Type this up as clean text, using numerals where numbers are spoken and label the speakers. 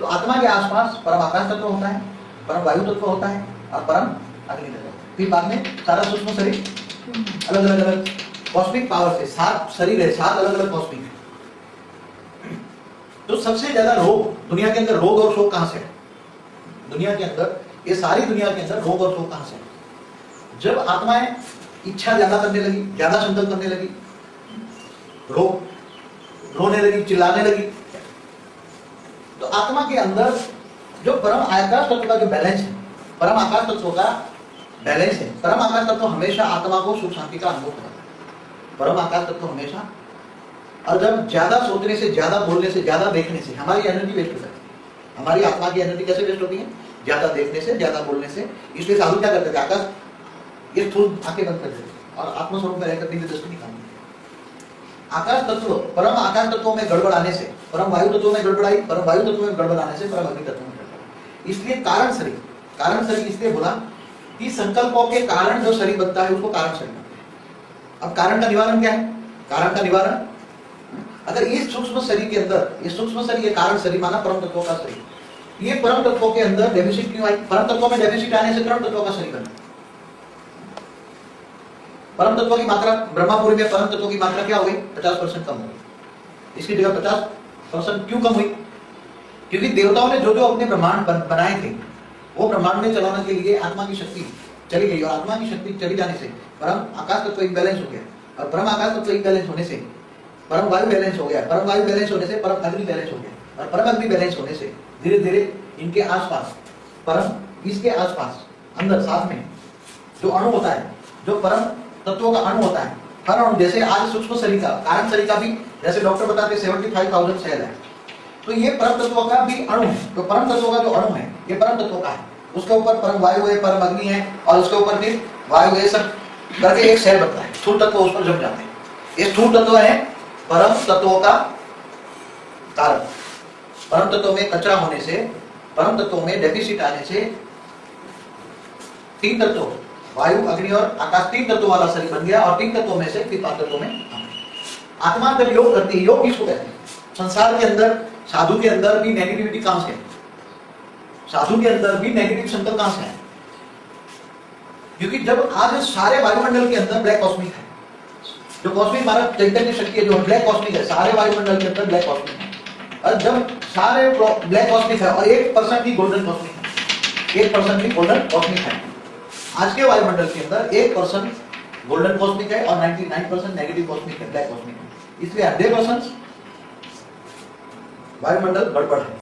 Speaker 1: तो आत्मा के आसपास परम आकाश तत्व होता है, परम वायु तत्व होता है और परम अग्नि तत्व। फिर बाद में सारा सूक्ष्म शरीर अलग अलग कॉस्मिक पावर से, 7 शरीर है, 7 अलग अलग कॉस्मिक है। तो सबसे ज्यादा रोग दुनिया के अंदर, रोग और शोक कहां से है? दुनिया के अंदर, ये सारी दुनिया के अंदर रोग और शोक कहां से है? जब आत्माएं इच्छा ज्यादा करने लगी, ज्यादा संकल्प करने लगी, रोने लगी, चिल्लाने लगी, तो आत्मा के अंदर जो परम आकाश तत्व का जो बैलेंस है, परम आकाश तत्व का बैलेंस है। परम आकाश तत्व हमेशा आत्मा को सुख शांति का अनुभव कराता है। परम आकाश तत्व हमेशा, और जब ज्यादा सोचने से, ज्यादा बोलने से, ज्यादा देखने से हमारी एनर्जी वेस्ट हो जाती है। हमारी आत्मा की एनर्जी कैसे वेस्ट होती है? ज्यादा देखने से, ज्यादा बोलने से। इसलिए साधु क्या करते थे? आकाश ये थोड़ी आंखें बंद कर देते और आत्मस्वरूप में रहकर दिव्य दृष्टि निकालते। आकाश तत्व, परम आकाश तत्वों में गड़बड़ आने से परम वायु तत्वों में गड़बड़ आई, परम वायु तत्व में गड़बड़ आने से परम अग्नि तत्व में गड़बड़। इसलिए कारण शरीर इसलिए बोला कि संकल्पों के कारण जो शरीर बनता है उसको कारण शरीर बनता है। अब कारण का निवारण क्या है? कारण का निवारण, अगर इस सूक्ष्म शरीर के अंदर, ये सूक्ष्म शरीर, ये कारण शरीर माना परम तत्वों का शरीर, ये परम तत्वों के अंदर डेफिसिट क्यों आई? परम तत्वों में डेफिसिट आने से परम तत्वों का शरीर बना। परम तत्व की मात्रा, ब्रह्मापुरी में परम तत्व की मात्रा क्या हो गई? 50% कम हो गई। इसकी जगह 50% क्यों कम हुई? क्योंकि देवताओं ने जो जो अपने ब्रह्मांड बनाए थे, वो ब्रह्मांड में चलाने के लिए आत्मा की शक्ति चली गई, और आत्मा की शक्ति चली जाने से परम आकाश तत्व इम्बैलेंस हो गया, और परम आकाश तत्व इम्बैलेंस होने से परम वायु बैलेंस हो गया, परम वायु बैलेंस होने से परम अग्नि बैलेंस हो गया, और परम अग्नि बैलेंस होने से धीरे धीरे इनके आसपास, परम इसके आसपास अंदर साथ में जो अणु होता है, जो परम तत्वों का अणु होता है, हर अणु, जैसे आज सूक्ष्म शरीर का, कारण शरीर का भी, जैसे डॉक्टर बताते हैं 75,000 सेल है, तो ये परम तत्वों का भी अणु है। तो परम तत्वों का जो अणु है ये परम तत्वों का है, उसके ऊपर परम वायु है, परम अग्नि है, और उसके ऊपर फिर वायु है, सब करके एक सेल बनता है। स्थूल तत्व उस पर जम जाते हैं। ये स्थूल तत्व है परम तत्वों का कारण। परम तत्वों में कचरा होने से, परम तत्वों में डेफिसिट आने से 3 तत्व, वायु, अग्नि और आकाश, 3 तत्वों वाला शरीर बन गया, और 3 तत्वों में से फिर 5 तत्वों में आत्मा जब योग करती है, योग किसको कहते हैं? संसार के अंदर, साधु के अंदर भी नेगेटिविटी कहां से है? साधु के अंदर भी नेगेटिव संकल्प कहां से है? क्योंकि जब आज सारे वायुमंडल के अंदर ब्लैक कॉस्मिक है, जो कॉस्मिक हमारा चैतन्य शक्ति है, जो ब्लैक कॉस्मिक है, सारे वायुमंडल के अंदर ब्लैक कॉस्मिक है। और जब सारे ब्लैक कॉस्मिक है और 1% ही गोल्डन कॉस्मिक है, 1% ही गोल्डन कॉस्मिक है, आज के वायुमंडल के अंदर 1% गोल्डन कॉस्मिक है और 99% नेगेटिव कॉस्मिक है, ब्लैक कॉस्मिक है। इसलिए 100% वायुमंडल गड़बड़ है।